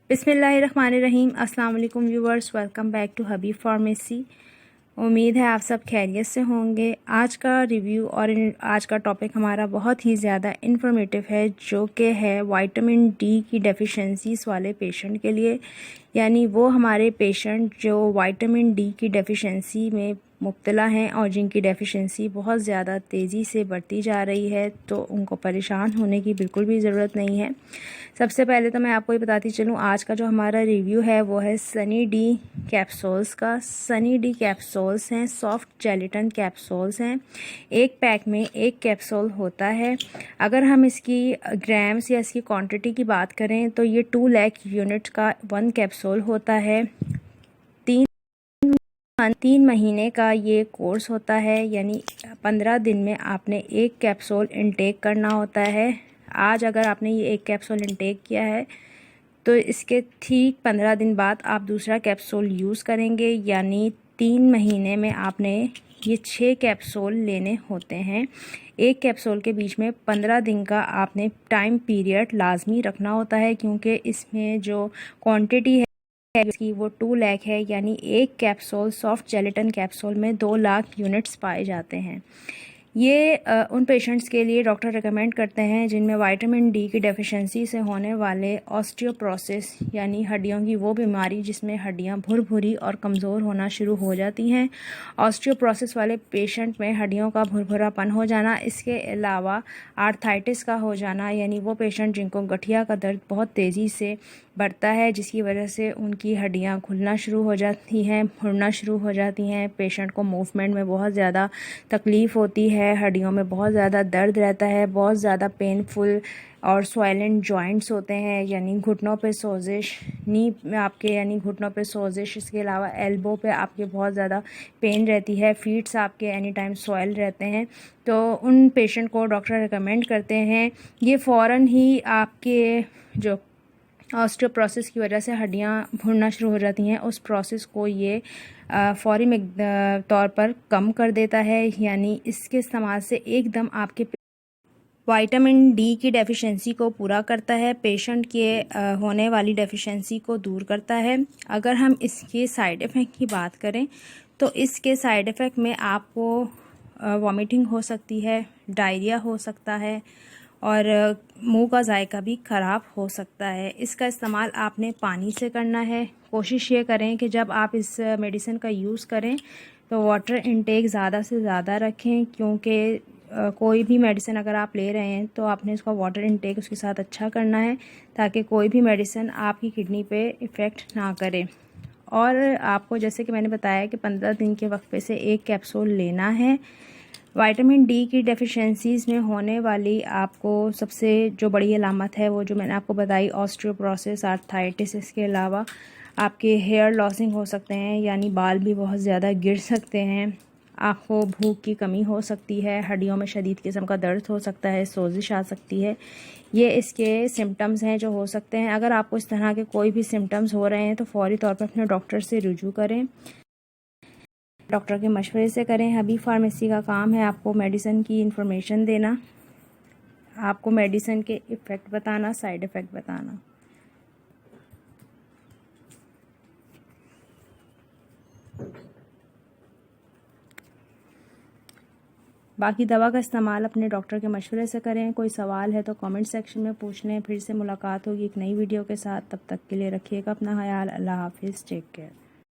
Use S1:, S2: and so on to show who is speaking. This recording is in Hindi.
S1: बिस्मिल्लाहिर्रहमानिर्रहीम। अस्सलाम वालेकुम viewers, welcome back to Habib pharmacy. उम्मीद है आप सब खैरियत से होंगे। आज का रिव्यू और आज का टॉपिक हमारा बहुत ही ज़्यादा इन्फॉर्मेटिव है, जो कि है विटामिन डी की डेफिशिएंसीज वाले पेशेंट के लिए। यानी वो हमारे पेशेंट जो विटामिन डी की डेफिशिएंसी में मुब्तला हैं और जिनकी डेफिशिएंसी बहुत ज़्यादा तेज़ी से बढ़ती जा रही है, तो उनको परेशान होने की बिल्कुल भी ज़रूरत नहीं है। सबसे पहले तो मैं आपको ये बताती चलूँ, आज का जो हमारा रिव्यू है वो है सनी डी कैप्सूल्स का। सनी डी कैप्सूल्स हैं, सॉफ्ट जेलेटिन कैप्सूल्स हैं। एक पैक में एक कैप्सूल होता है। अगर हम इसकी ग्राम्स या इसकी क्वांटिटी की बात करें तो ये 2 लाख यूनिट का 1 कैप्सूल होता है। 3 महीने का ये कोर्स होता है, यानी 15 दिन में आपने एक कैप्सूल इनटेक करना होता है। आज अगर आपने ये एक कैप्सूल इनटेक किया है तो इसके ठीक 15 दिन बाद आप दूसरा कैप्सूल यूज़ करेंगे, यानी 3 महीने में आपने ये 6 कैप्सूल लेने होते हैं। एक कैप्सूल के बीच में 15 दिन का आपने टाइम पीरियड लाजमी रखना होता है, क्योंकि इसमें जो क्वांटिटी है इसकी वो 2 लाख है, यानी एक कैप्सूल सॉफ्ट जेलेटिन कैप्सूल में 2 लाख यूनिट्स पाए जाते हैं। ये उन पेशेंट्स के लिए डॉक्टर रिकमेंड करते हैं जिनमें विटामिन डी की डेफिशिएंसी से होने वाले ऑस्टियोप्रोसिस, यानी हड्डियों की वो बीमारी जिसमें हड्डियां भुरभुरी और कमज़ोर होना शुरू हो जाती हैं। ऑस्टियोप्रोसिस वाले पेशेंट में हड्डियों का भुरभुरापन हो जाना, इसके अलावा आर्थराइटिस का हो जाना, यानी वो पेशेंट जिनको गठिया का दर्द बहुत तेज़ी से बढ़ता है, जिसकी वजह से उनकी हड्डियां खुलना शुरू हो जाती हैं, मुड़ना शुरू हो जाती हैं। पेशेंट को मूवमेंट में बहुत ज़्यादा तकलीफ़ होती है, हड्डियों में बहुत ज़्यादा दर्द रहता है, बहुत ज़्यादा पेनफुल और स्वाइलेंट जॉइंट्स होते हैं, यानी घुटनों पे सोजिश, नी में आपके यानी घुटनों पे सोजिश, इसके अलावा एल्बो पे आपके बहुत ज़्यादा पेन रहती है, फीट्स आपके एनी टाइम सॉइल रहते हैं। तो उन पेशेंट को डॉक्टर रिकमेंड करते हैं ये फ़ौरन ही आपके जो ऑस्टियोप्रोसिस की वजह से हड्डियां भुनना शुरू हो जाती हैं, उस प्रोसेस को ये फौरी तौर पर कम कर देता है। यानी इसके इस्तेमाल से एकदम आपके विटामिन डी की डेफिशिएंसी को पूरा करता है, पेशेंट के होने वाली डेफिशिएंसी को दूर करता है। अगर हम इसके साइड इफ़ेक्ट की बात करें तो इसके साइड इफ़ेक्ट में आपको वॉमिटिंग हो सकती है, डायरिया हो सकता है और मुंह का जायका भी ख़राब हो सकता है। इसका इस्तेमाल आपने पानी से करना है। कोशिश ये करें कि जब आप इस मेडिसिन का यूज़ करें तो वाटर इनटेक ज़्यादा से ज़्यादा रखें, क्योंकि कोई भी मेडिसिन अगर आप ले रहे हैं तो आपने इसका वाटर इनटेक उसके साथ अच्छा करना है, ताकि कोई भी मेडिसिन आपकी किडनी पे इफ़ेक्ट ना करे। और आपको जैसे कि मैंने बताया कि 15 दिन के वक्फे से एक कैप्सूल लेना है। विटामिन डी की डेफिशिएंसीज़ में होने वाली आपको सबसे जो बड़ी अलामत है वो जो मैंने आपको बताई, ऑस्टियोप्रोसिस, आर्थराइटिस, इसके अलावा आपके हेयर लॉसिंग हो सकते हैं, यानी बाल भी बहुत ज़्यादा गिर सकते हैं, आपको भूख की कमी हो सकती है, हड्डियों में शदीद किस्म का दर्द हो सकता है, सोजिश आ सकती है। ये इसके सिम्टम्स हैं जो हो सकते हैं। अगर आपको इस तरह के कोई भी सिम्टम्स हो रहे हैं तो फ़ौरी तौर पर अपने डॉक्टर से रुजू करें, डॉक्टर के मशवरे से करें। हबीब फार्मेसी का काम है आपको मेडिसिन की इंफॉर्मेशन देना, आपको मेडिसिन के इफ़ेक्ट बताना, साइड इफ़ेक्ट बताना। बाकी दवा का इस्तेमाल अपने डॉक्टर के मशवरे से करें। कोई सवाल है तो कमेंट सेक्शन में पूछ लें। फिर से मुलाकात होगी एक नई वीडियो के साथ, तब तक के लिए रखिएगा अपना ख्याल। अल्लाह हाफिज़, टेक केयर।